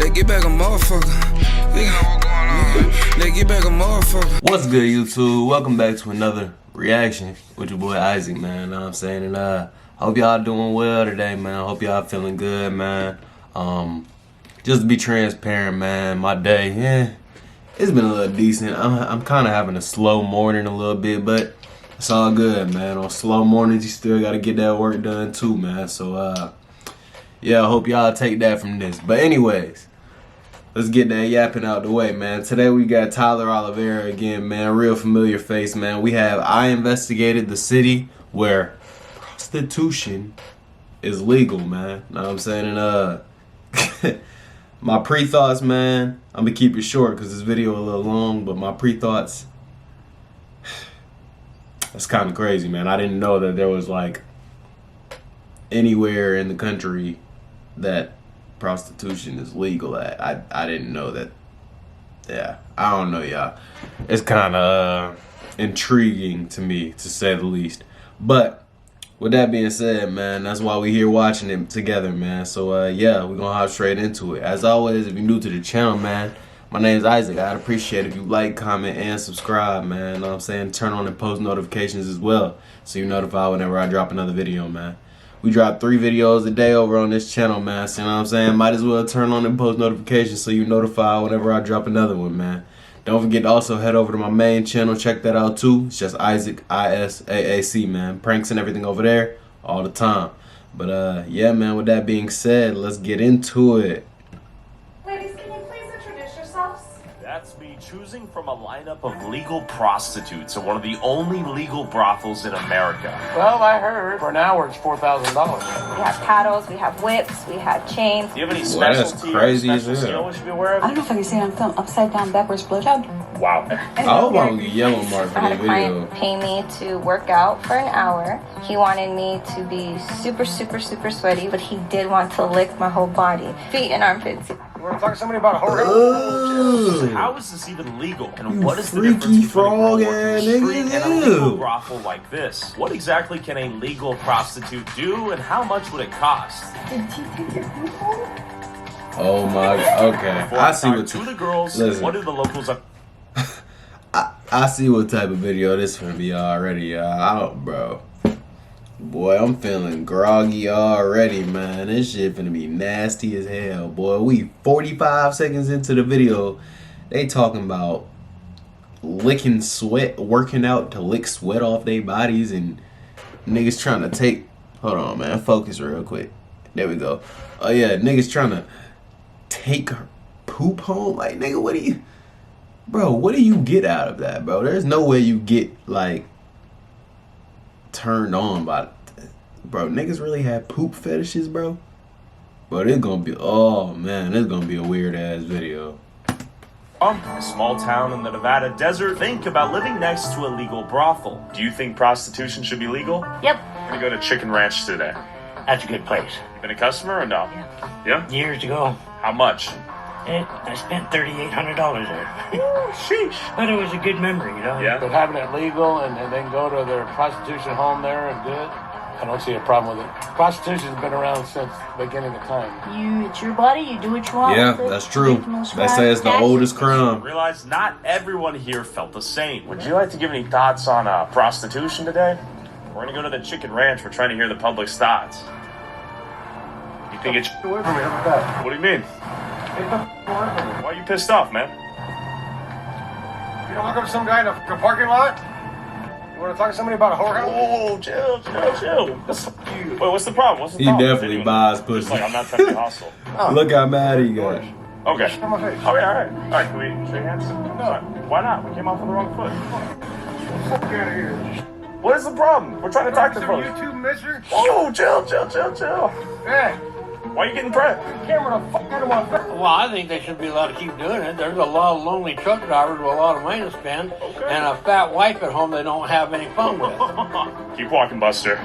They get back a motherfucker. They know what's going on. They get back a motherfucker. What's good, YouTube? Welcome back to another reaction with your boy Isaac, man. Know what I'm saying? And I hope y'all doing well today, man. I hope y'all feeling good, man. Just to be transparent, man, my day, it's been a little decent. I'm kind of having a slow morning a little bit, but it's all good, man. On slow mornings, you still got to get that work done too, man. So, yeah, I hope y'all take that from this. But anyways, let's get that yapping out the way, man. Today we got Tyler Oliveira again, man. Real familiar face, man. We have I investigated the city where prostitution is legal, man. Know what I'm saying? And my pre-thoughts, man. I'm gonna keep it short because this video a little long, but my pre-thoughts, that's kind of crazy, man. I didn't know that there was like anywhere in the country that prostitution is legal at. I didn't know that. Yeah, I don't know, y'all. It's kind of intriguing to me, to say the least. But with that being said, man, that's why we're here watching it together, man. So yeah, we're gonna hop straight into it. As always, if you're new to the channel, man, my name is Isaac. I'd appreciate if you like, comment, and subscribe, man. You know what I'm saying? Turn on and post notifications as well, so you're notified whenever I drop another video, man. We drop 3 videos a day over on this channel, man. So, you know what I'm saying? Might as well turn on and post notifications so you're notified whenever I drop another one, man. Don't forget to also head over to my main channel. Check that out, too. It's just Isaac, ISAAC, man. Pranks and everything over there all the time. But, yeah, man, with that being said, let's get into it. Ladies, can you please introduce yourselves? That's me choosing from a lineup of legal prostitutes at one of the only legal brothels in America. Well, I heard for an hour it's $4,000. We have paddles, we have whips, we have chains. Do you have any Well, that's specialty crazy or as special hell. skill we should be aware of? I don't know if I can see it on film. Upside down, backwards blowjob. Wow. I hope I don't get yellow mark for I had this a video. client pay me to work out for an hour. He wanted me to be super, super, super sweaty, but he did want to lick my whole body, feet and armpits. You want to talk to somebody about a whore? Ugh. How is this even legal? And You what is the freaky difference between frog a working ass street nigga, and a legal ew. brothel like this? What exactly can a legal prostitute do, and how much would it cost? Oh my, okay. Before I see talk what to the girls. Listen. What do the locals up? I see what type of video this finna be already, y'all. Bro. Boy, I'm feeling groggy already, man. This shit finna be nasty as hell, boy. We 45 seconds into the video. They talking about licking sweat, working out to lick sweat off their bodies, and niggas trying to take... Hold on, man. Focus real quick. There we go. Oh, yeah. Niggas trying to take her poop home. Like, nigga, what do you... Bro, what do you get out of that, bro? There's no way you get, like, turned on by... Bro, niggas really have poop fetishes, bro? Bro, this gonna be... Oh, man, this gonna be a weird-ass video. A small town in the Nevada desert. Think about living next to a legal brothel. Do you think prostitution should be legal? Yep. I'm gonna go to Chicken Ranch today. That's a good place. Been a customer or no? Yeah? Years ago, How much? I spent $3,800 there. Sheesh. But it was a good memory, you know? Yeah? But having it legal and then go to their prostitution home there and good, I don't see a problem with it. Prostitution's been around since the beginning of time. It's your body. You do what you want. Yeah, with it. that's true. Make the most They say it's the cash. oldest crime. Realize not everyone here felt the same. Would you like to give any thoughts on prostitution today? We're gonna go to the Chicken Ranch. We're trying to hear the public's thoughts. You think it's... Get away from me, how about that? What do you mean? Get the away from me. Why are you pissed off, man? You don't look up some guy in a parking lot? You want to talk to somebody about a whore house? Oh, chill. Wait, what's the problem? What's the He problem? definitely Anyone? buys Just pussy. like, I'm not trying to be hostile. Look how mad he got. Okay. Get on my face. All right. Can we shake hands? No. Why not? We came off on the wrong foot. Fuck out of here. What is the problem? We're trying to talk to Some folks. YouTube mister? Oh, chill. Hey, Why are you getting pressed? camera the fuck out of my face. Well, I think they should be allowed to keep doing it. There's a lot of lonely truck drivers with a lot of money to spend, and a fat wife at home they don't have any fun with. Keep walking, Buster.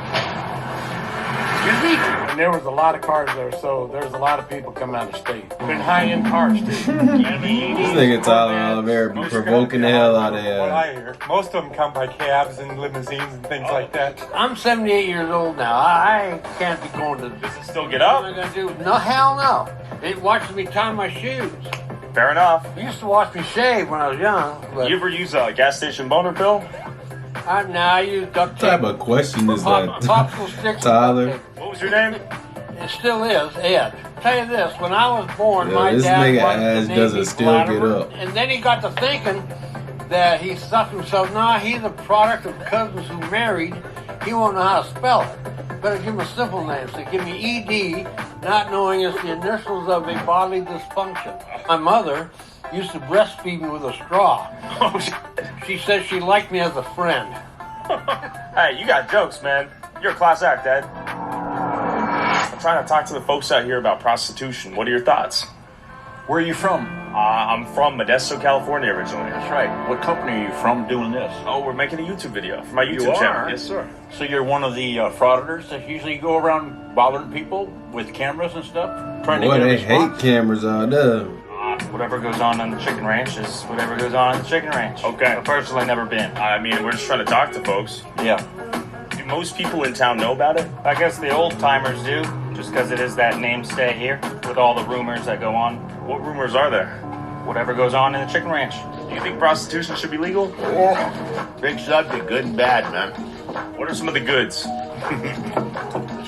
And there was a lot of cars there, so there's a lot of people coming out of state. Been high-end cars, too. This nigga Tyler Oliveira be provoking the hell out of What I hear, most of them come by cabs and limousines and things like that. I'm 78 years old now. I can't be going to. Does it still get up? What am I gonna do? No, hell no. It watches me tie my shoes. Fair enough. It used to watch me shave when I was young. But You ever use a gas station boner pill? I use duct What tape. type of question is that, Popsicle sticks. Tyler? What was your name? It still is, Ed. Tell you this, when I was born, Yeah, my this dad nigga was the ass Navy doesn't still flatterer, get up. And then he got to thinking that he thought to himself, nah, he's a product of cousins who married. He won't know how to spell it. Better give him a simple name. So give me ED, not knowing it's the initials of a bodily dysfunction. My mother used to breastfeed me with a straw. Oh, shit. She said she liked me as a friend. Hey, you got jokes, man. You're a class act, Ed. I'm trying to talk to the folks out here about prostitution. What are your thoughts? Where are you from? I'm from Modesto, California originally. That's right. What company are you from doing this? Oh, we're making a YouTube video for my YouTube You channel. are? Yes, sir. So you're one of the frauditors that usually go around bothering people with cameras and stuff? Trying Boy, to get a they response? hate cameras out there. Whatever goes on the chicken ranch is whatever goes on the chicken ranch. Okay. I've personally never been. I mean, we're just trying to talk to folks. Yeah. Do most people in town know about it? I guess the old timers do, just because it is that namestay here with all the rumors that go on. What rumors are there? Whatever goes on in the chicken ranch. Do you think prostitution should be legal? Big subject, good and bad, man. What are some of the goods?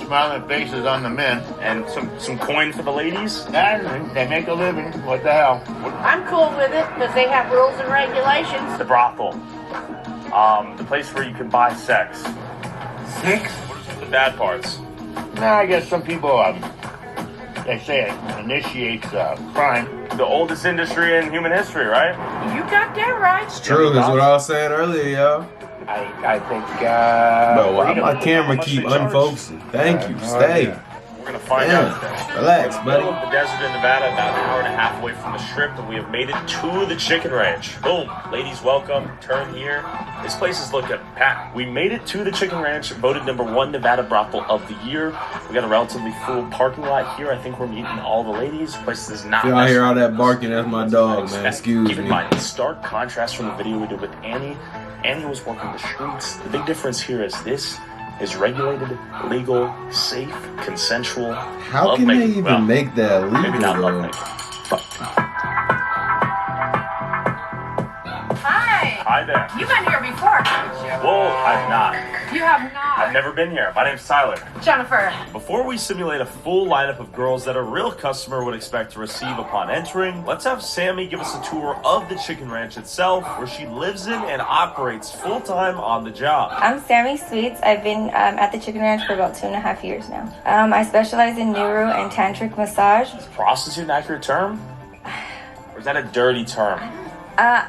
Smiling faces on the men. And some coin for the ladies? And they make a living. What the hell? I'm cool with it because they have rules and regulations. The brothel. The place where you can buy sex. Sex? What are some of the bad parts? Nah, I guess some people, they say it initiates crime. The oldest industry in human history, right? You got that right. It's true, that's what I was saying earlier, y'all. I think, Bro, why freedom. my camera How much keep they charge? unfocusing? Thank you, stay. We're gonna find Damn. out. Relax, We're in the middle buddy. of the desert in Nevada, about an hour and a half away from the strip, and we have made it to the chicken ranch. Boom. Ladies, welcome. Turn here. This place is looking packed. We made it to the chicken ranch, voted #1 Nevada brothel of the year. We got a relatively full parking lot here. I think we're meeting all the ladies. Place is not. Y'all hear all that barking? That's my dog, man. Excuse Keep in me. mind, in stark contrast from the video we did with Annie. Annie was working the streets. The big difference here is this is regulated, legal, safe, consensual. How can they even make that legal, Maybe not though? lovemaking. Hi. Hi there. You've been here before. Whoa, I've not. You have not. I've never been here. My name's Tyler. Jennifer. Before we simulate a full lineup of girls that a real customer would expect to receive upon entering, let's have Sammy give us a tour of the chicken ranch itself, where she lives in and operates full-time on the job. I'm Sammy Sweets. I've been at the Chicken Ranch for about 2.5 years now. I specialize in neuro and tantric massage. Is prostitute an accurate term? Or is that a dirty term?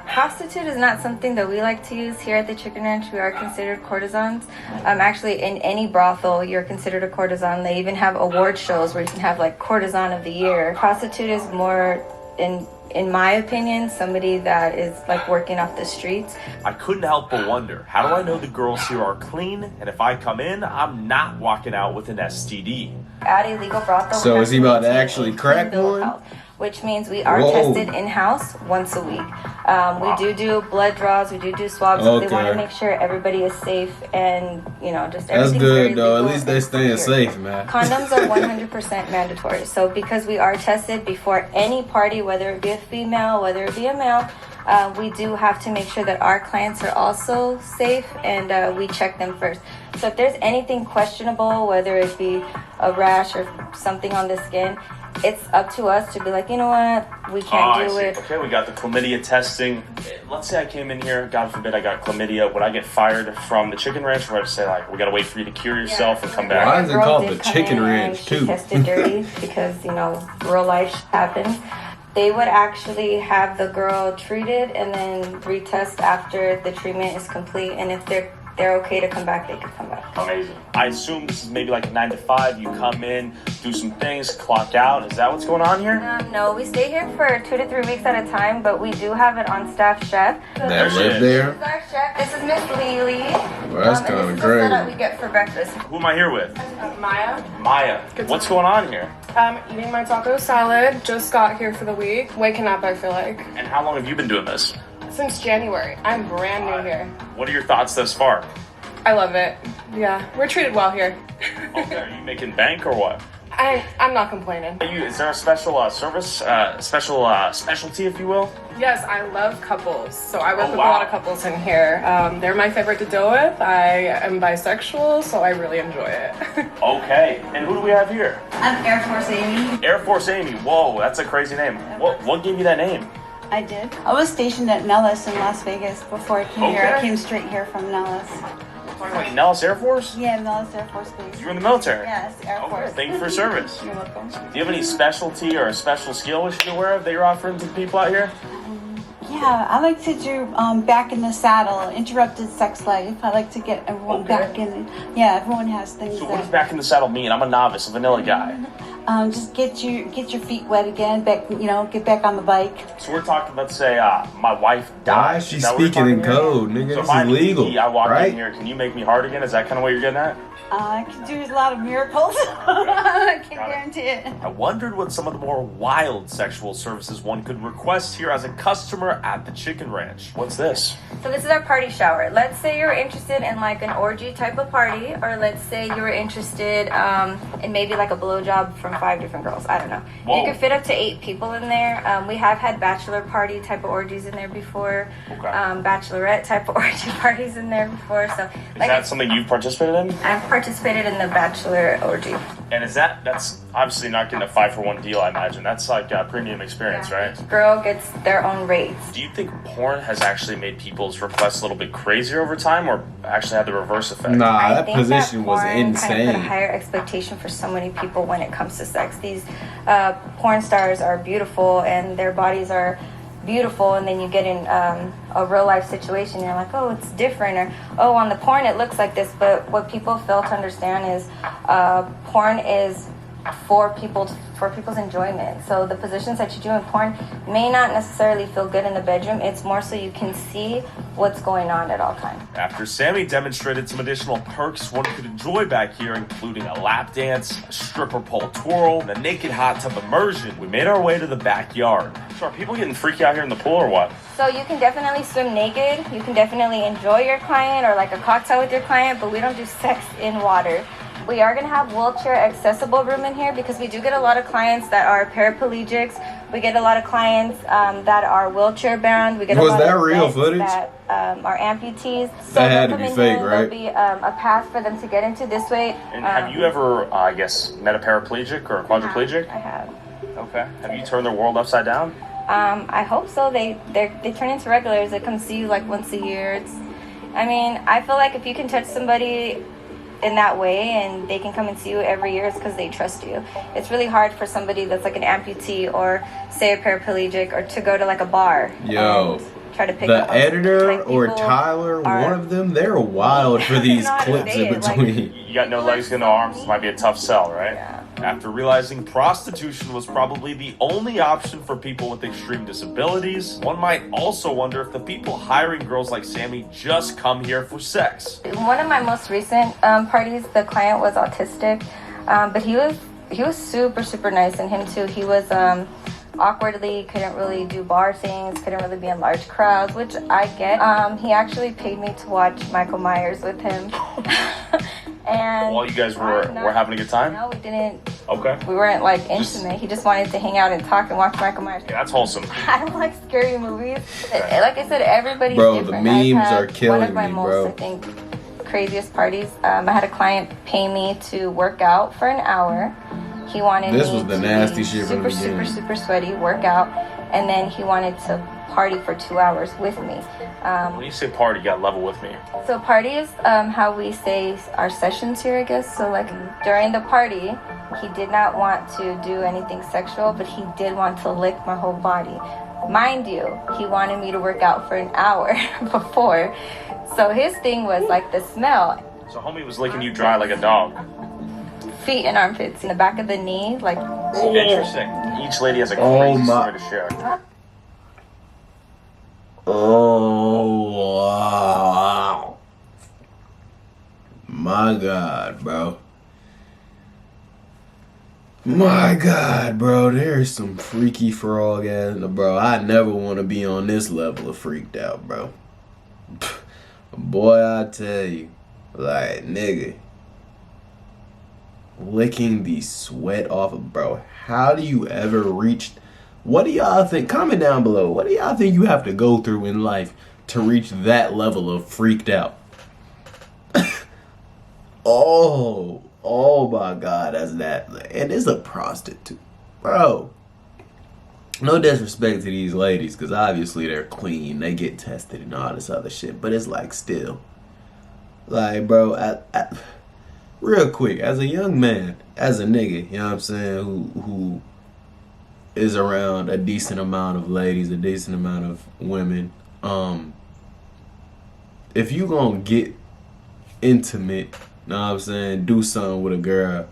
Prostitute is not something that we like to use here at the Chicken Ranch. We are considered courtesans. Actually, in any brothel, you're considered a courtesan. They even have award shows where you can have like courtesan of the year. Prostitute is more, in my opinion, somebody that is like working off the streets. I couldn't help but wonder, how do I know the girls here are clean? And if I come in, I'm not walking out with an STD. At a legal brothel, So we is he have about to maintain actually a crack clean bill of one? health, which means we are Whoa. tested in-house once a week. We do blood draws, we do swabs. They want Okay. to make sure everybody is safe and, you know, just That's everything's very good, though. At legal least they and staying secure. safe, man. Condoms are 100% mandatory. So because we are tested before any party, whether it be a female, whether it be a male, we do have to make sure that our clients are also safe, and we check them first. So if there's anything questionable, whether it be a rash or something on the skin, it's up to us to be like, you know what, we can't do it. Okay, we got the chlamydia testing. Let's say I came in here, God forbid I got chlamydia. Would I get fired from the chicken ranch? Or would I say, like, we gotta wait for you to cure yourself and come back? Why is it Girl called did the come chicken in and ranch, she too? tested dirty because, you know, real life happens. They would actually have the girl treated and then retest after the treatment is complete. And if they're okay to come back, they can come back. Amazing. I assume this is maybe like a 9 to 5. You come in, do some things, clock out. Is that what's going on here? No, we stay here for 2 to 3 weeks at a time, but we do have an on-staff chef. That live there? This is our chef. This is Miss Lily. Well, that's And kind this of is the setup crazy. we get for breakfast. Who am I here with? Maya. Maya. What's going on here? Eating my taco salad. Just got here for the week. Waking up, I feel like. And how long have you been doing this? Since January. I'm brand new here. What are your thoughts thus far? I love it. Yeah, we're treated well here. Okay, are you making bank or what? I'm not complaining. Is there a special service, specialty, if you will? Yes, I love couples. So I work Oh, with wow. a lot of couples in here. They're my favorite to deal with. I am bisexual, so I really enjoy it. Okay, and who do we have here? I'm Air Force Amy. Air Force Amy. Whoa, that's a crazy name. What gave you that name? I did. I was stationed at Nellis in Las Vegas before I came here. I Okay. came straight here from Nellis. Talking about Nellis Air Force? Yeah, Nellis Air Force Base. You were in the military? Yes, Air Okay, Force. thank you for your service. You're welcome. Do you have any specialty or a special skill we should be aware of that you're offering to the people out here? Yeah, I like to do back in the saddle, interrupted sex life. I like to get everyone Okay. back in. Yeah, everyone has things So what does that back in the saddle mean? I'm a novice, a vanilla guy. just get your feet wet again. Back, get back on the bike. So we're talking, let's say, my wife died. Why is she Is that what we're speaking in talking here? code, nigga? So This if I'm is legal, I walk right? in here, can you make me hard again? Is that kind of what you're getting at? I can do a lot of miracles. I can guarantee it. I wondered what some of the more wild sexual services one could request here as a customer at the Chicken Ranch. What's this? So this is our party shower. Let's say you're interested in like an orgy type of party, or let's say you were interested in maybe like a blowjob from 5 different girls. I don't know. Whoa. You could fit up to 8 people in there. We have had bachelor party type of orgies in there before. Okay. Bachelorette type of orgy parties in there before. So Is like that something you've participated in? I've participated in the bachelor orgy. And that's obviously not getting a 5-for-1 deal, I imagine. That's like a premium experience, right? Each girl gets their own rates. Do you think porn has actually made people's requests a little bit crazier over time, or actually had the reverse effect? Nah, I that think position was porn Kind of put a insane. higher expectation for so many people when it comes to sex. These porn stars are beautiful and their bodies are beautiful, and then you get in a real life situation, you're like, oh, it's different, or oh, on the porn it looks like this. But what people fail to understand is porn is for people's enjoyment. So the positions that you do in porn may not necessarily feel good in the bedroom. It's more so you can see what's going on at all times. After Sammy demonstrated some additional perks one could enjoy back here, including a lap dance, a stripper pole twirl, and a naked hot tub immersion, we made our way to the backyard. So are people getting freaky out here in the pool or what? So you can definitely swim naked. You can definitely enjoy your client or like a cocktail with your client, but we don't do sex in water. We are going to have wheelchair accessible room in here because we do get a lot of clients that are paraplegics. We get a lot of clients that are wheelchair bound. We get a Was lot that of real vets footage? that are amputees. So That had they'll to come be in here, fake, there'll right? be a path for them to get into this way. And have you ever, I guess, met a paraplegic or a quadriplegic? I have. Okay. Have you turned their world upside down? I hope so. They turn into regulars. They come see you like once a year. I feel like if you can touch somebody in that way and they can come and see you every year, it's because they trust you. It's really hard for somebody that's like an amputee or say a paraplegic or to go to like a bar. Yo, and try to pick the up on editor like, or people Tyler, are- one of them, they're wild for these know how to clips say in it, like- between. You got no legs, no arms. This might be a tough sell, right? Yeah. After realizing prostitution was probably the only option for people with extreme disabilities, one might also wonder if the people hiring girls like Sammy just come here for sex. One of my most recent parties, the client was autistic, but he was super nice, and him too. He was awkwardly couldn't really do bar things, couldn't really be in large crowds, which I get. He actually paid me to watch Michael Myers with him. And While you guys were having a good time? no, we didn't. Okay. We weren't like intimate. He just wanted to hang out and talk and watch Michael Myers. Yeah, that's wholesome. I don't like scary movies. Like I said, everybody's Bro, the different. memes I've had are killing one of my me, most, bro. I think, craziest parties. I had a client pay me to work out for an hour. He wanted This me was the to nasty be shit from the beginning. super sweaty, work out, and then he wanted to party for 2 hours with me. When you say party, you got level with me. So party is how we say our sessions here, I guess. So like during the party, he did not want to do anything sexual, but he did want to lick my whole body. Mind you, he wanted me to work out for an hour before. So his thing was like the smell. So homie was licking you dry like a dog. Feet and armpits in the back of the knee, like Interesting. Each lady has a Oh crazy my- story to share. Oh, wow. my God, bro. My God, bro, there's some freaky frog ass, bro. I never want to be on this level of freaked out, bro. Boy, I tell you, like, nigga, licking the sweat off of, bro. How do you ever reach? What do y'all think? Comment down below. What do y'all think you have to go through in life to reach that level of freaked out? Oh my God, that's that. And it's a prostitute, bro. No disrespect to these ladies, because obviously they're clean, they get tested and all this other shit, but it's like still, like, bro, real quick, as a young man, as a nigga, you know what I'm saying, who is around a decent amount of ladies, a decent amount of women, if you gonna get intimate, know what I'm saying, do something with a girl,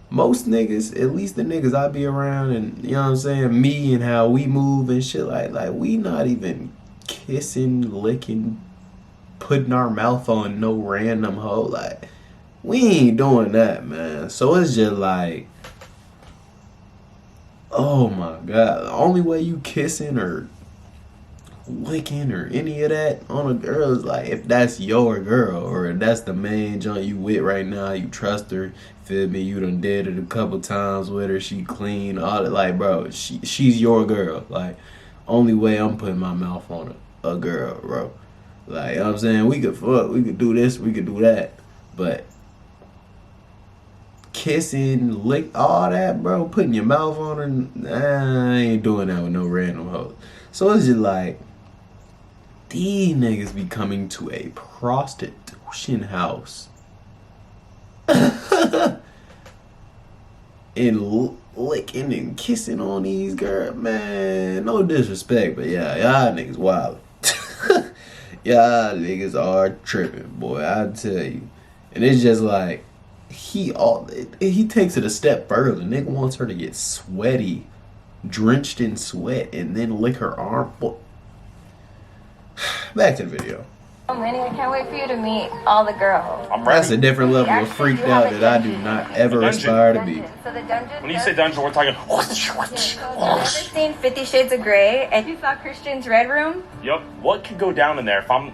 most niggas, at least the niggas I be around, and you know what I'm saying, me and how we move and shit, like we not even kissing, licking, putting our mouth on no random hoe. Like, we ain't doing that, man. So it's just like, oh my God, the only way you kissing or licking or any of that on a girl is like if that's your girl, or if that's the main joint you with right now, you trust her, feel me, you done did it a couple times with her, she clean, all that, like, bro, she's your girl. Like, only way I'm putting my mouth on a girl, bro. Like, you know what I'm saying, we could fuck, we could do this, we could do that, but kissing, lick, all that, bro, putting your mouth on her, nah, I ain't doing that with no random hoes. So it's just like, these niggas be coming to a prostitution house and licking and kissing on these girls. Man, no disrespect, but yeah, y'all niggas wild. Y'all niggas are tripping, boy, I tell you. And it's just like, he takes it a step further. Nigga wants her to get sweaty, drenched in sweat, and then lick her arm. Boy. Back to the video. Manny, I can't wait for you to meet all the girls. I'm ready. That's a different level of freaked out that I do not ever aspire to be. So the dungeon. When you say dungeon, we're talking. So have you ever seen 50 Shades of Grey? And you saw Christian's Red Room? Yep. What could go down in there if I'm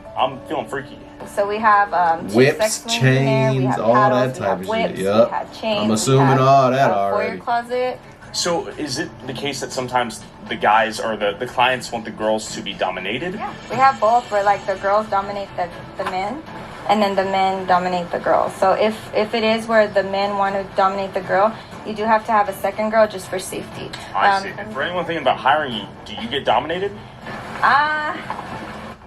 feeling freaky? So we have whips, chains, all that type of shit. Yep. I'm assuming all that already. Foyer closet. So is it the case that sometimes the guys or the clients want the girls to be dominated? Yeah, we have both, where like the girls dominate the men, and then the men dominate the girls. So if it is where the men want to dominate the girl, you do have to have a second girl just for safety. I see. And for anyone thinking about hiring you, do you get dominated?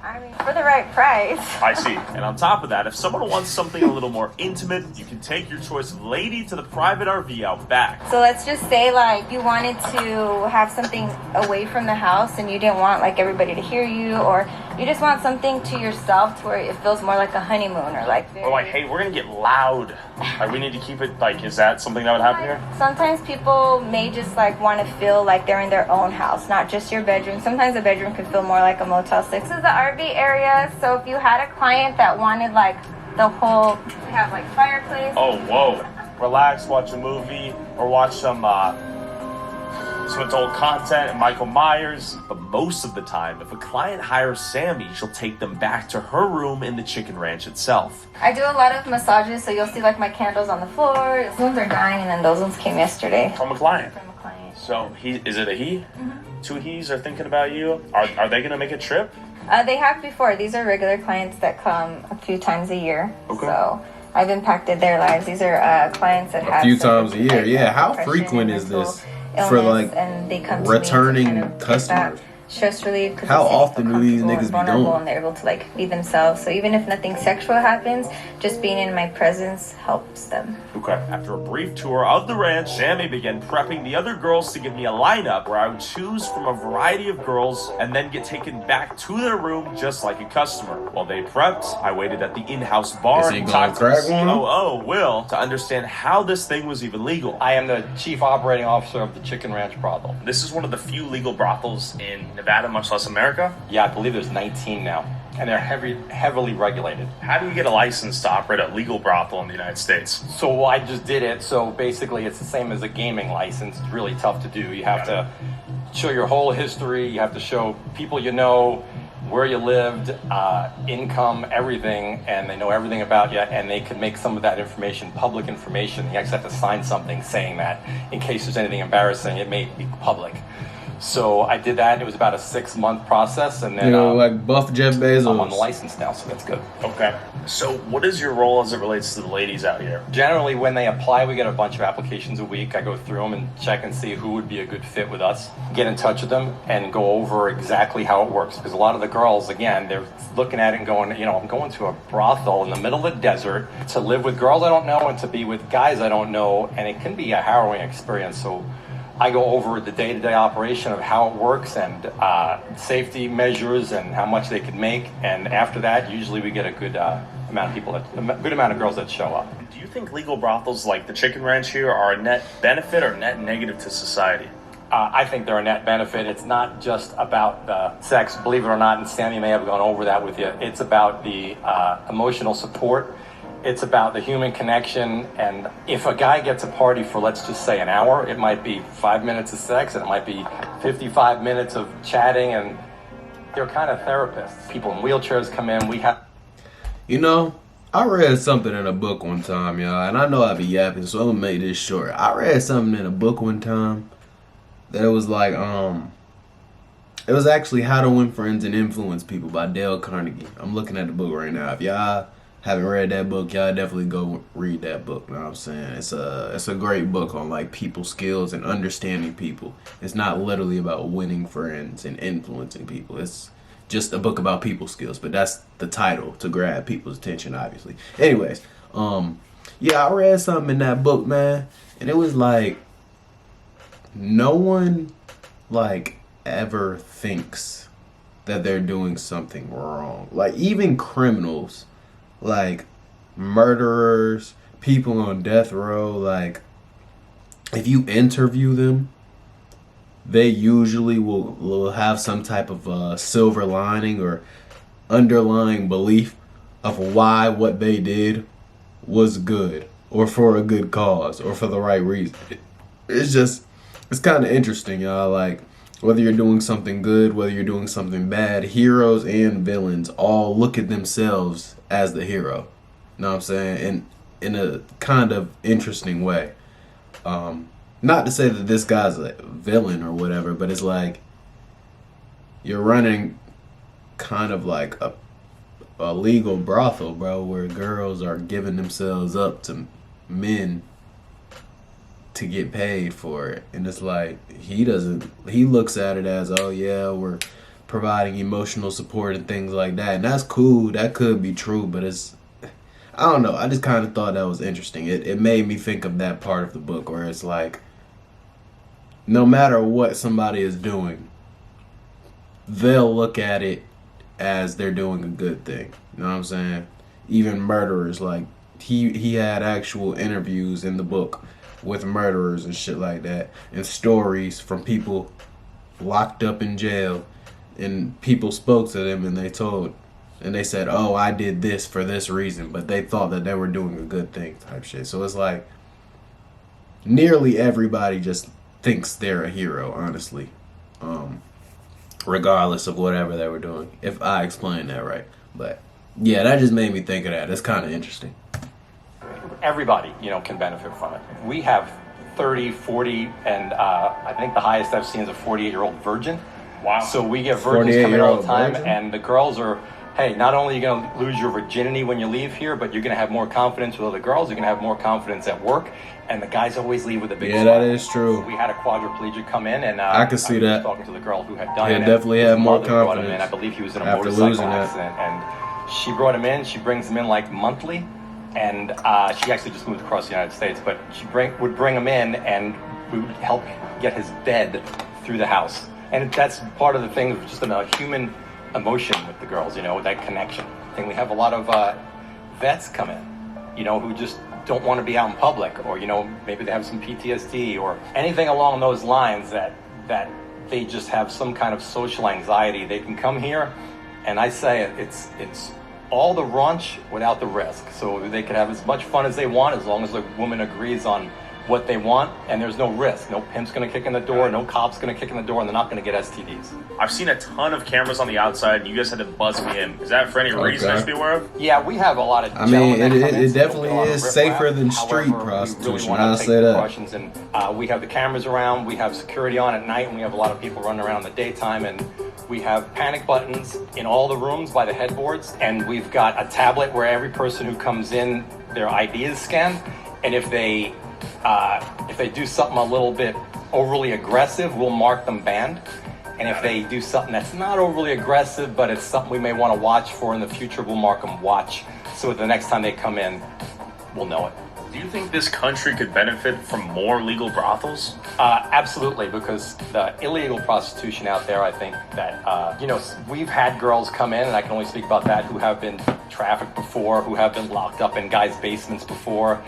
I mean, for the right price. I see. And on top of that, if someone wants something a little more intimate, you can take your choice of lady to the private RV out back. So let's just say, like, you wanted to have something away from the house and you didn't want, like, everybody to hear you, or you just want something to yourself to where it feels more like a honeymoon, or like... Or like, hey, we're gonna get loud. Like, we need to keep it, like, is that something that would happen here? Sometimes people may just, like, want to feel like they're in their own house, not just your bedroom. Sometimes a bedroom can feel more like a Motel 6. This is the RV area, so if you had a client that wanted, like, the whole... We have, like, fireplace. Oh, whoa. Relax, watch a movie, or watch some adult content and Michael Myers. But most of the time, if a client hires Sammy, she'll take them back to her room in the chicken ranch itself. I do a lot of massages, so you'll see like my candles on the floor. Those ones are dying, and then those ones came yesterday. From a client? From a client. So, is it a he? Mm-hmm. Two he's are thinking about you? Are they gonna make a trip? They have before. These are regular clients that come a few times a year. Okay. So I've impacted their lives. These are clients that have a few times a year. Yeah, how frequent is this for like and they come returning to me to kind of customers? Stress relief. How often do these niggas be doing? And they're able to like be themselves. So even if nothing sexual happens, just being in my presence helps them. Okay. After a brief tour of the ranch, Sammy began prepping the other girls to give me a lineup where I would choose from a variety of girls and then get taken back to their room just like a customer. While they prepped, I waited at the in-house bar and talked to the COO, Will, to understand how this thing was even legal. I am the chief operating officer of the Chicken Ranch brothel. This is one of the few legal brothels in Nevada, much less America. Yeah, I believe there's 19 now. and they're heavily regulated. How do you get a license to operate a legal brothel in the United States? So I just did it. So basically, it's the same as a gaming license. It's really tough to do. You have to show your whole history. You have to show people you know, where you lived, income, everything, and they know everything about you, and they can make some of that information public information. You actually have to sign something saying that in case there's anything embarrassing, it may be public. So I did that. It was about a 6-month process, and then you know, like Buff Jeff Bezos. I'm on the license now, so that's good. Okay. So what is your role as it relates to the ladies out here? Generally, when they apply, we get a bunch of applications a week. I go through them and check and see who would be a good fit with us. Get in touch with them and go over exactly how it works. Because a lot of the girls, again, they're looking at it and going, you know, I'm going to a brothel in the middle of the desert to live with girls I don't know and to be with guys I don't know, and it can be a harrowing experience. So I go over the day-to-day operation of how it works and safety measures and how much they can make. And after that, usually we get a good amount of people, a good amount of girls that show up. Do you think legal brothels like the Chicken Ranch here are a net benefit or net negative to society? I think they're a net benefit. It's not just about the sex, believe it or not, and Sammy may have gone over that with you. It's about the emotional support. It's about the human connection, and if a guy gets a party for, let's just say, an hour, it might be 5 minutes of sex, and it might be 55 minutes of chatting, and they're kind of therapists. People in wheelchairs come in, we have... You know, I read something in a book one time, y'all, and I know I be yapping, so I'm gonna make this short. I read something in a book one time that it was like, it was actually How to Win Friends and Influence People by Dale Carnegie. I'm looking at the book right now. If y'all haven't read that book, y'all definitely go read that book. You know what I'm saying? It's a great book on like people skills and understanding people. It's not literally about winning friends and influencing people. It's just a book about people skills, but that's the title to grab people's attention, obviously. Anyways, yeah, I read something in that book, man, and it was like no one like ever thinks that they're doing something wrong. Like even criminals, like murderers, people on death row, like if you interview them, they usually will have some type of silver lining or underlying belief of why what they did was good or for a good cause or for the right reason. It's kind of interesting, y'all. Like whether you're doing something good, whether you're doing something bad, heroes and villains all look at themselves as the hero. You know what I'm saying? And in a kind of interesting way. Not to say that this guy's a villain or whatever, but it's like you're running kind of like a legal brothel, bro, where girls are giving themselves up to men to get paid for it. And it's like he looks at it as, oh yeah, we're providing emotional support and things like that, and that's cool. That could be true, but I don't know, I just kind of thought that was interesting. It made me think of that part of the book where it's like no matter what somebody is doing, they'll look at it as they're doing a good thing. You know what I'm saying? Even murderers, like he had actual interviews in the book with murderers and shit like that, and stories from people locked up in jail, and people spoke to them and they said, oh, I did this for this reason, but they thought that they were doing a good thing type shit. So it's like nearly everybody just thinks they're a hero, honestly, regardless of whatever they were doing, if I explained that right. But yeah, that just made me think of that. It's kind of interesting. Everybody, can benefit from it. We have 30, 40, and I think the highest I've seen is a 48-year-old virgin. Wow. So we get virgins come in all the time, virgin? and the girls are, hey, not only are you going to lose your virginity when you leave here, but you're going to have more confidence with other girls, you're going to have more confidence at work, and the guys always leave with a big smile. That is true. We had a quadriplegic come in, and I can see that. was talking to the girl who had done it. He definitely had more Brought him in. confidence I believe he was in a after motorcycle losing that. accident, and she brought him in. She brings him in like monthly, and she actually just moved across the United States, but she would bring him in, and we would help get his bed through the house. And that's part of the thing of just a human emotion with the girls, that connection thing. We have a lot of vets come in, who just don't want to be out in public, or maybe they have some PTSD or anything along those lines that they just have some kind of social anxiety. They can come here And I say it's all the raunch without the risk. So they could have as much fun as they want as long as the woman agrees on what they want, and there's no risk. No pimp's gonna kick in the door, no cop's gonna kick in the door, and they're not gonna get STDs. I've seen a ton of cameras on the outside, and you guys had to buzz me in. Is that for any reason I should be aware of? Yeah, we have a lot of. I mean, it definitely is safer than street prostitution. I'll say that. Precautions, and we have the cameras around, we have security on at night, and we have a lot of people running around in the daytime, and we have panic buttons in all the rooms by the headboards, and we've got a tablet where every person who comes in, their ID is scanned, and if they do something a little bit overly aggressive, we'll mark them banned. And if they do something that's not overly aggressive, but it's something we may want to watch for in the future, we'll mark them watch. So the next time they come in, we'll know it. Do you think this country could benefit from more legal brothels? Absolutely, because the illegal prostitution out there, I think that, we've had girls come in, and I can only speak about that, who have been trafficked before, who have been locked up in guys' basements before.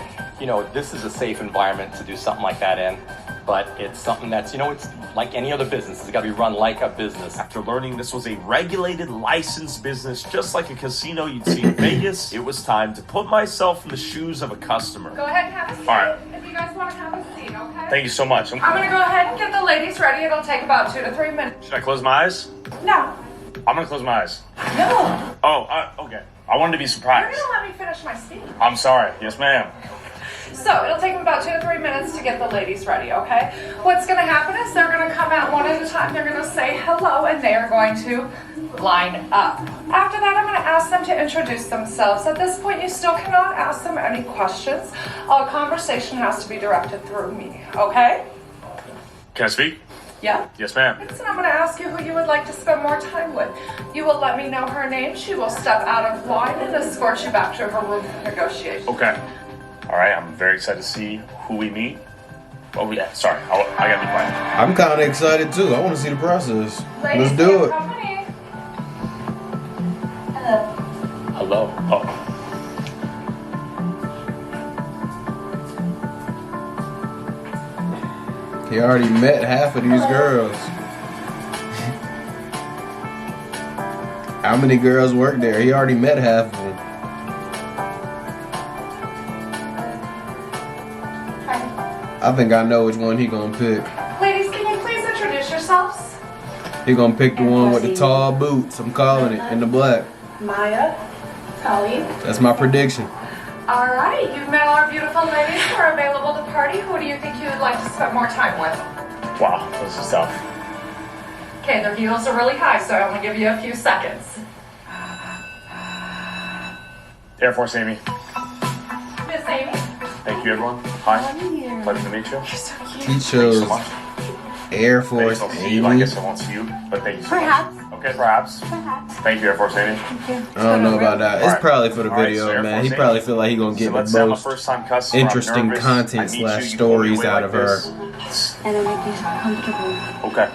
This is a safe environment to do something like that in, but it's something that's, it's like any other business. It's got to be run like a business. After learning this was a regulated, licensed business, just like a casino you'd see in Vegas, it was time to put myself in the shoes of a customer. Go ahead and have a seat. All right. If you guys want to have a seat, okay? Thank you so much. I'm going to go ahead and get the ladies ready. It'll take about 2 to 3 minutes. Should I close my eyes? No. I'm going to close my eyes. No. Oh, okay. I wanted to be You're surprised. going to let me finish my speech. I'm sorry. Yes, ma'am. So it'll take them about 2 to 3 minutes to get the ladies ready, okay? What's going to happen is they're going to come out one at a time. They're going to say hello, and they are going to line up. After that, I'm going to ask them to introduce themselves. At this point, you still cannot ask them any questions. All conversation has to be directed through me, okay? Can I speak? Yeah? Yes, ma'am. Next, I'm going to ask you who you would like to spend more time with. You will let me know her name. She will step out of line and escort you back to her room for negotiation. Okay. All right, I'm very excited to see who we meet. Oh, yeah, sorry. I got to be quiet. I'm kind of excited, too. I want to see the process. Ladies, Let's do it. company. Hello. Oh. He already met half of these girls. How many girls work there? He already met half of them. I think I know which one he gonna pick. Ladies, can you please introduce yourselves? He gonna pick the one with the tall boots. I'm calling it, in the black. Maya, Colleen. That's my prediction. All right, you've met all our beautiful ladies who are available to party. Who do you think you would like to spend more time with? Wow, this is tough. Okay, their heels are really high, so I'm gonna give you a few seconds. Air Force Amy. Miss Amy. Thank you, everyone. Hi. Pleasure to meet you. You're so cute. He chose so much. Air Force Thanks, I'll see you. I Amy. guess I won't see you, but thank you so Perhaps. much. Okay, perhaps. Perhaps. Thank you, Air Force Amy. Thank you. I don't know about that. It's Alright. probably for the Alright, video, so Air man. Force He Amy. probably feel like he gonna So get let's the say I'm a most first-time customer. I'm interesting nervous. content I meet you, slash you hold me stories away out like of her. this. And it'll make you comfortable. Okay.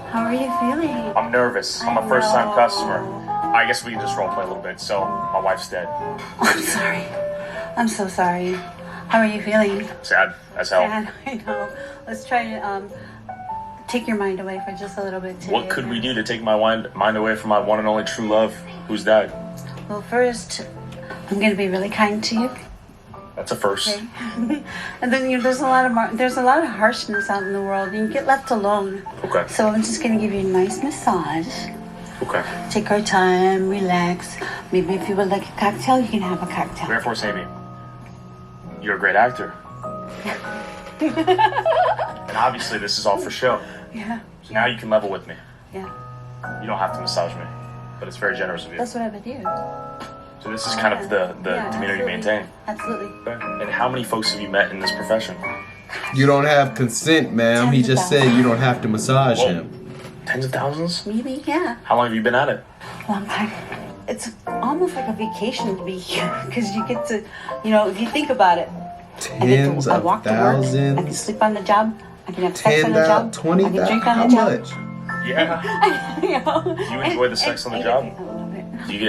How are you feeling? I'm nervous. I'm a first-time customer. I guess we can just role play a little bit. So, my wife's dead. I'm sorry. I'm so sorry. How are you feeling? Sad as hell. Sad, I know. Let's try to take your mind away for just a little bit today. What could we do to take my mind away from my one and only true love, who's died? Well, first, I'm going to be really kind to you. That's a first. Okay. And then there's a lot of harshness out in the world. You get left alone. Okay. So I'm just going to give you a nice massage. Okay. Take our time, relax. Maybe if you would like a cocktail, you can have a cocktail. Air Force Amy, you're a great actor. And obviously this is all for show. Yeah. So now you can level with me. Yeah. You don't have to massage me, but it's very generous of you. That's what I would do. So this is kind of the Yeah, demeanor you absolutely. maintain. Absolutely. And how many folks have you met in this profession? You don't have consent, ma'am. He just said you don't have to massage Whoa. him. Tens of thousands? Maybe, yeah. How long have you been at it? Long time. It's almost like a vacation to be here because you get to, if you think about it. Tens I of walk to work. I can thousands. sleep on the job. I can have sex on the 10,000, job. 20,000. I can drink on How the job. much? Yeah. You You enjoy the sex on the job? Do you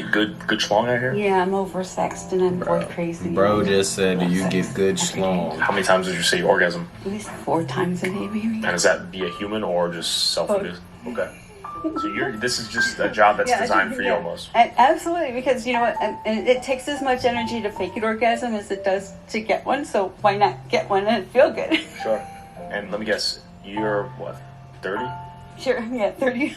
get good schlong out here? Yeah, I'm oversexed and I'm boy crazy. Bro just said, do you get good schlong? How many times did you say orgasm? At least 4 times a day, maybe. And is that via human or just self-induced? Okay. So this is just a job that's designed for you almost. Absolutely, because you know what, and it takes as much energy to fake an orgasm as it does to get one. So why not get one and feel good? Sure. And let me guess, you're what, 30? Sure, yeah, 30,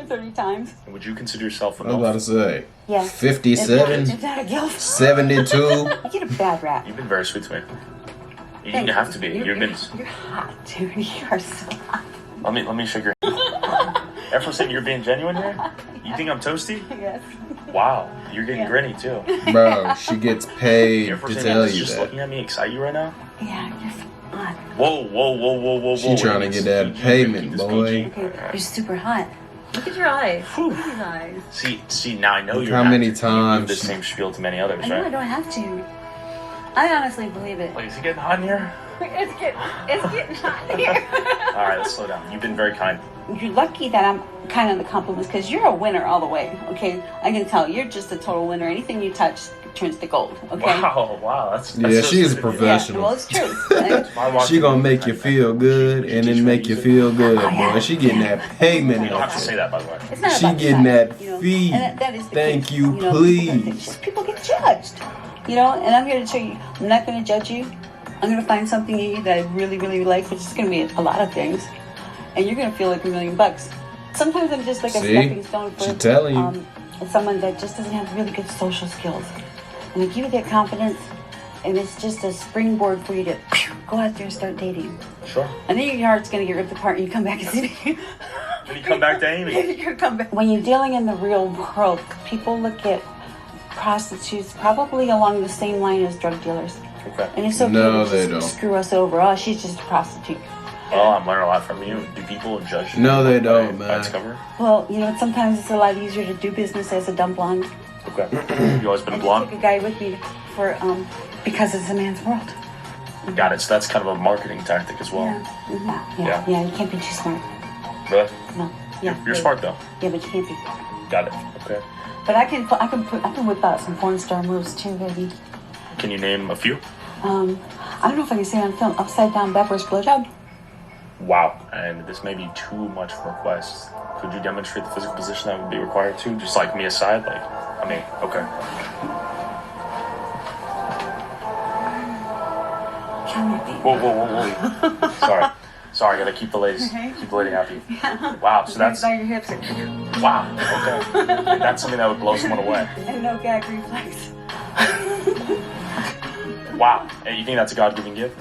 30 times. Would you consider yourself a I was about to say. Yeah. 57. Is that a guilt? 72. You get a bad rap. You've been very sweet to me. You Thank have to be. You're You're hot, dude. You are so hot. Let me shake your Air Force saying you're being genuine here? You think I'm toasty? Yes. Wow, you're getting grinny too. Bro, she gets paid Air to Force tell saying you just that. looking at me excite you right now? Yeah, you're so hot. Whoa. She trying to get that payment, boy. Okay, you're super hot. Look at your eyes. Look at his eyes. See, now I know Look you're how an many actor. You times give the she- same spiel to many others, I know I right? don't have to. I honestly believe it. Wait, is it getting hot in here? It's getting hot here. All right, let's slow down. You've been very kind. You're lucky that I'm kind of the compliments because you're a winner all the way. Okay, I can tell you're just a total winner. Anything you touch turns to gold. Okay. Wow, that's Yeah, so she's a sweet of you. professional. Yeah, well, it's true. She gonna make you feel good and then make you feel good, boy. She getting that payment You don't have to out say there. that, by the way. It's not She about getting size, that you know, fee. and that is the Thank case. you, know, please. Just people get judged, you know. And I'm here to tell you, I'm not going to judge you. I'm going to find something in you that I really, really like, which is going to be a lot of things, and you're going to feel like $1,000,000. Sometimes I'm just like a See? stepping stone for She telling you. someone that just doesn't have really good social skills, and I give you that confidence, and it's just a springboard for you to go out there and start dating. Sure. And then your heart's going to get ripped apart, and you come back and see me. When you come back to Amy. When you're dealing in the real world, people look at prostitutes probably along the same line as drug dealers. Okay. And it's okay No, to they just don't. screw us over. Oh, she's just a prostitute. Oh, I'm learning a lot from you. Do people judge you? No, they don't, by man. its cover? Well, you know, sometimes it's a lot easier to do business as a dumb blonde. Okay. You always been a I blonde? took a guy with me for because it's a man's world. Got it. So that's kind of a marketing tactic as well. Yeah. You can't be too smart. Really? No. Yeah. You're smart though. Yeah, but you can't be. Got it. Okay. But I can whip out some porn star moves too, baby. Can you name a few? I don't know if I can say it on film. Upside down backwards blowjob. Wow. And this may be too much request. Could you demonstrate the physical position that would be required too? Just like me aside? Like, I mean, okay. Whoa. Sorry, gotta keep the ladies happy. Wow, so that's By your hips. wow. Okay, and that's something that would blow someone away. And no gag reflex. Wow, and you think that's a God-given gift?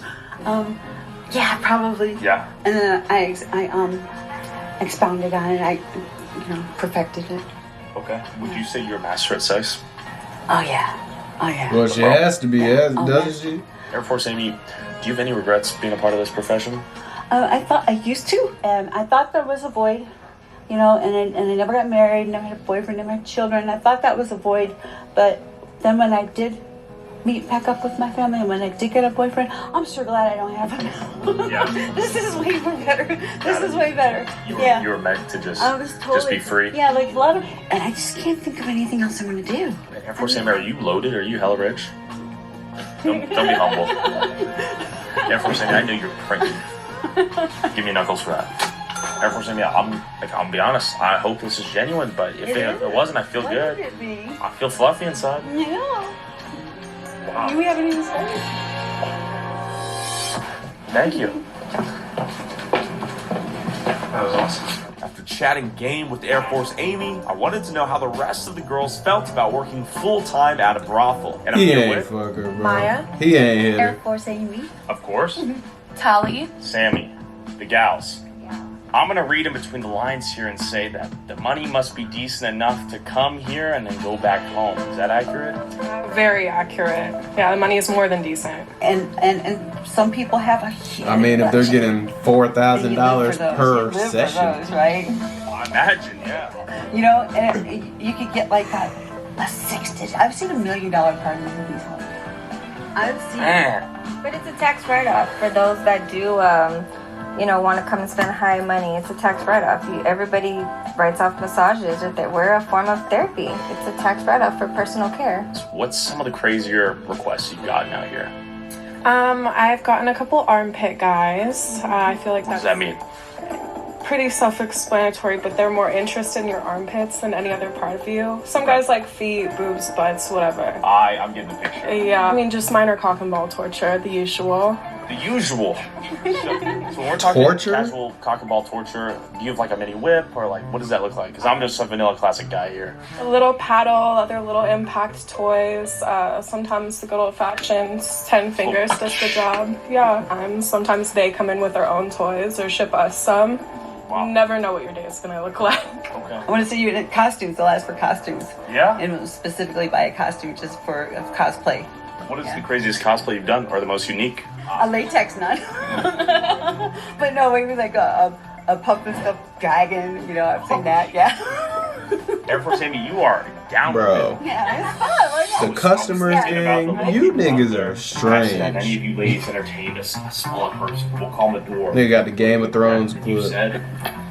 Yeah, probably. Yeah. And then I expounded on it. I perfected it. Okay. Would you say you're a master at sex? Oh yeah. Well, she has to be, doesn't she? Air Force Amy, do you have any regrets being a part of this profession? I thought I used to, and I thought there was a void, you know, and I never got married, never had a boyfriend, never had children. I thought that was a void, but then when I did meet back up with my family, and when I did get a boyfriend, I'm so glad I don't have him now. Yeah. This is way better. This is way better. You were meant to I was totally, just be free. Yeah, like a lot of, and I just can't think of anything else I'm gonna do. Air Force Amy, are you loaded? Are you hella rich? Don't be humble. Air Force Amy, I knew you were pranking. Give me knuckles for that. Air Force Amy, I'm gonna be honest. I hope this is genuine, but if it wasn't, I feel Why good. would it be? I feel fluffy inside. Yeah. Wow. We haven't even started. Thank you. That was awesome. After chatting game with Air Force Amy, I wanted to know how the rest of the girls felt about working full-time at a brothel. And I'm He here ain't with fuck her, bro. Maya. He ain't hit Air her. Force Amy. Of course. Tali. Sammy, the gals. I'm gonna read in between the lines here and say that the money must be decent enough to come here and then go back home. Is that accurate? Very accurate. Yeah, the money is more than decent. And some people have a huge I mean, if they're getting $4,000 per live session. for those, right? I imagine, yeah. You know, and you could get like a 6-digit. I've seen $1 million party movies. I've seen Man. But it's a tax write-off for those that do, want to come and spend high money. It's a tax write-off. Everybody writes off massages. We're a form of therapy. It's a tax write-off for personal care. What's some of the crazier requests you've gotten out here? I've gotten a couple armpit guys. I feel like What that's... does that mean? pretty self-explanatory, but they're more interested in your armpits than any other part of you. Some guys like feet, boobs, butts, whatever. I'm getting the picture. Yeah, I mean, just minor cock and ball torture, the usual. The usual. So when we're talking casual cock and ball torture, do you have like a mini whip or like what does that look like? Because I'm just a vanilla classic guy here. A little paddle, other little impact toys, sometimes the good old-fashioned 10 fingers does the job. Yeah, sometimes they come in with their own toys or ship us some. Wow. You never know what your day is going to look like. Okay. I want to see you in costumes. They'll ask for costumes. Yeah? And specifically buy a costume just for cosplay. What is the craziest cosplay you've done or the most unique? A latex nut. But no, maybe like a pumpkin stuff dragon. You know, I've seen that. Yeah. Air Force Amy, you are down Bro. with it. Yeah, it's fun. The customers, gang, you niggas are That strange. any of you ladies entertained a smaller person. We'll call him a dwarf. They got the Game of Thrones You clip. said.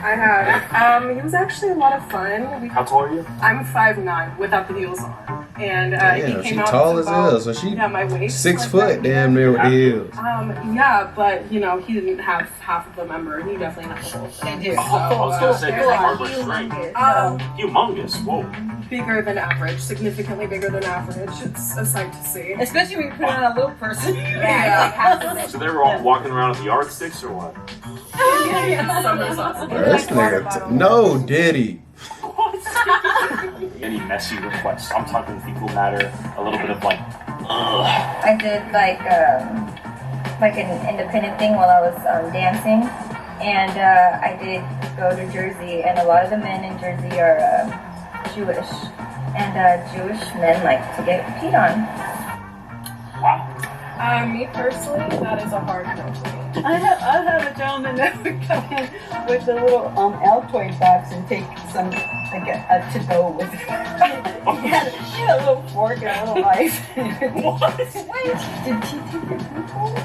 I had. He was actually a lot of fun. How tall are you? I'm 5'9" without the heels on. And Damn, he she came out tall to as about- hell, so she my waist 6 like foot that. damn near with the heels. Yeah, but you know, he didn't have half of the member. He definitely had the whole thing. They do. I was gonna say They're like hardware strength. Humongous. Whoa. Bigger than average, significantly bigger than average. It's a sight to see. Especially when you put it on a little person. So they were all walking around with yardsticks or what? Bro, this nigga, no Diddy. Any messy requests? I'm talking fecal matter, a little bit of like, ugh. I did like an independent thing while I was dancing, and I did go to Jersey, and a lot of the men in Jersey are Jewish, and Jewish men like to get peed on. Wow. Me personally, that is a hard no to me. I have a gentleman that would come in with a little Altoid box and take some like a to-go with it. he had a little fork and a little knife. What? Did she take your food?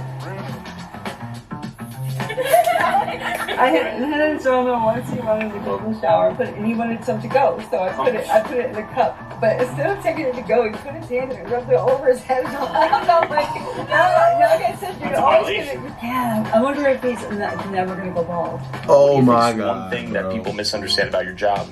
I had a gentleman once, he wanted to go in the shower, and he wanted some to go, so I put it in a cup. But instead of taking it to go, he put his hand in it, rubbed it over his head. And I'm like, like I said, you're always gonna. Yeah, I wonder if he's never gonna go bald. Oh my One god. thing that people misunderstand about your job.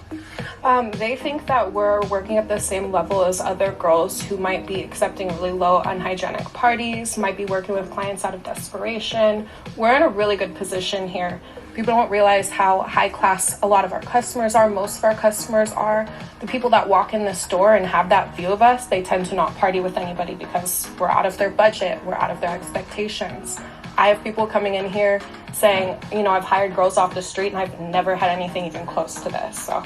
They think that we're working at the same level as other girls who might be accepting really low, unhygienic parties, might be working with clients out of desperation. We're in a really good position here. People don't realize how high class a lot of our customers are. Most of our customers are. The people that walk in the store and have that view of us, they tend to not party with anybody because we're out of their budget, we're out of their expectations. I have people coming in here saying, you know, I've hired girls off the street and I've never had anything even close to this. So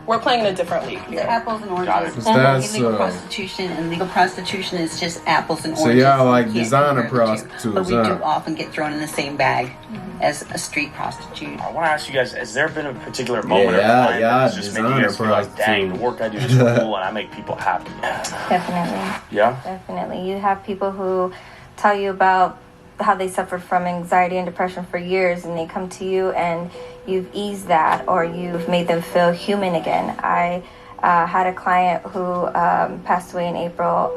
we're playing in a different league here. Apples and oranges. That's, Illegal prostitution and legal prostitution is just apples and So oranges. y'all like You can't designer compare the two. prostitutes, But we huh? do often get thrown in the same bag as a street prostitute. I want to ask you guys, has there been a particular moment or Yeah, time yeah, that's just making you guys feel like, dang, the work I do is cool and I make people happy? Definitely. Yeah? Definitely. You have people who tell you about how they suffered from anxiety and depression for years, and they come to you and you've eased that, or you've made them feel human again. I had a client who passed away in April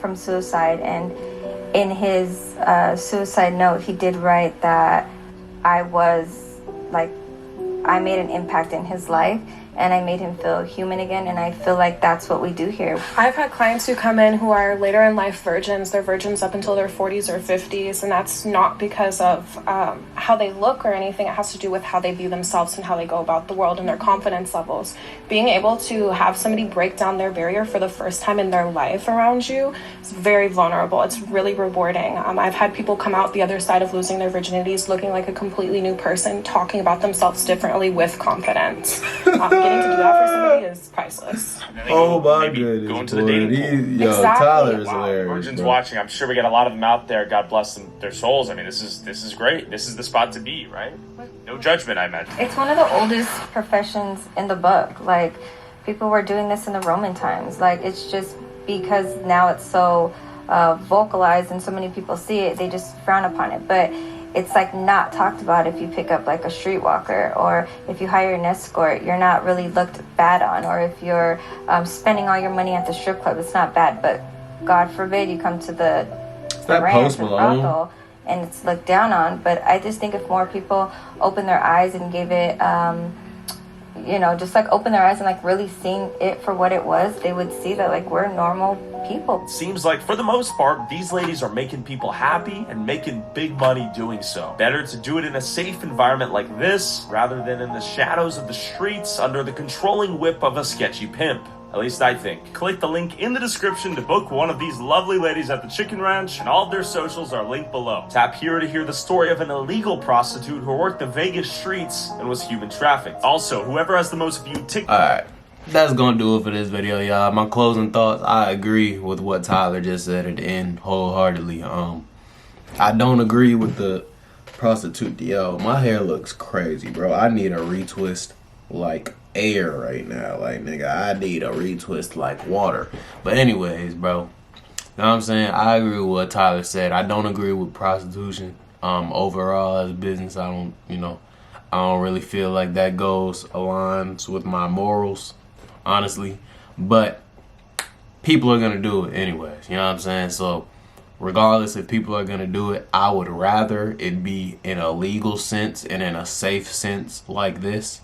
from suicide, and in his suicide note, he did write that I made an impact in his life, and I made him feel human again, and I feel like that's what we do here. I've had clients who come in who are later in life virgins. They're virgins up until their 40s or 50s, and that's not because of how they look or anything. It has to do with how they view themselves and how they go about the world and their confidence levels. Being able to have somebody break down their barrier for the first time in their life around you is very vulnerable. It's really rewarding. I've had people come out the other side of losing their virginities looking like a completely new person, talking about themselves differently with confidence. Getting to do that for somebody is priceless. Oh my goodness. Going to the dating pool. Exactly. Tyler is Wow, hilarious. virgins Bro. watching. I'm sure we got a lot of them out there. God bless them, their souls. I mean, this is great. This is the spot to be, right? No judgment, I meant. It's one of the oldest professions in the book. Like, people were doing this in the Roman times. Like, it's just because now it's so vocalized and so many people see it, they just frown upon it. But it's like not talked about. If you pick up like a streetwalker, or if you hire an escort, you're not really looked bad on. Or if you're spending all your money at the strip club, it's not bad. But God forbid you come to the that ranch Post or Malone? brothel and it's looked down on. But I just think if more people open their eyes and gave it, you know, just like open their eyes and like really seeing it for what it was, they would see that like we're normal people. Seems like for the most part, these ladies are making people happy and making big money doing so. Better to do it in a safe environment like this rather than in the shadows of the streets under the controlling whip of a sketchy pimp. At least I think. Click the link in the description to book one of these lovely ladies at the Chicken Ranch, and all of their socials are linked below. Tap here to hear the story of an illegal prostitute who worked the Vegas streets and was human trafficked. Also, whoever has the most viewed TikTok. Alright, that's gonna do it for this video, y'all. My closing thoughts, I agree with what Tyler just said at the end wholeheartedly. I don't agree with the prostitute. Yo, my hair looks crazy, bro. I need a retwist like air right now. Like, nigga, I need a retwist like water. But anyways, bro, know what I'm saying? I agree with what Tyler said. I don't agree with prostitution overall as a business. I don't, you know, I don't really feel like that aligns with my morals, honestly. But people are gonna do it anyways, you know what I'm saying? So regardless if people are gonna do it, I would rather it be in a legal sense and in a safe sense like this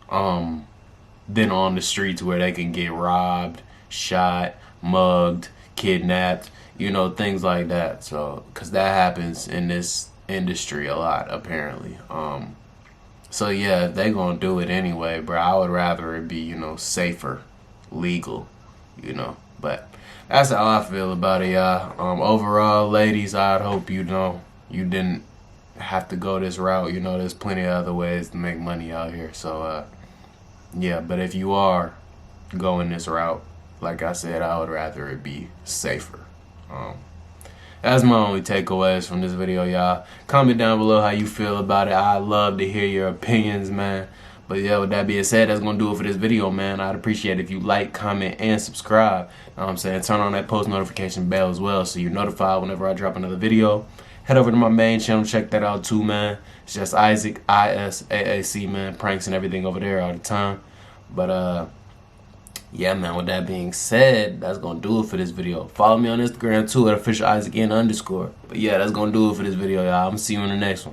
than on the streets where they can get robbed, shot, mugged, kidnapped, you know, things like that. So, because that happens in this industry a lot, apparently. So yeah, if they gonna do it anyway, bro, I would rather it be, you know, safer, legal, you know. But that's how I feel about it, y'all. Overall, ladies, I'd hope you know you didn't have to go this route. You know, there's plenty of other ways to make money out here. So yeah, but if you are going this route, like I said, I would rather it be safer. That's my only takeaways from this video, y'all. Comment down below how you feel about it. I'd love to hear your opinions, man. But yeah, with that being said, that's gonna do it for this video, man. I'd appreciate it if you like, comment, and subscribe. Know what I'm saying? Turn on that post notification bell as well so you're notified whenever I drop another video. Head over to my main channel, check that out too, man. It's just Isaac, ISAAC, man. Pranks and everything over there all the time. But yeah, man, with that being said, that's gonna do it for this video. Follow me on Instagram too at officialisaac_. But yeah, that's gonna do it for this video, y'all. I'm gonna see you in the next one.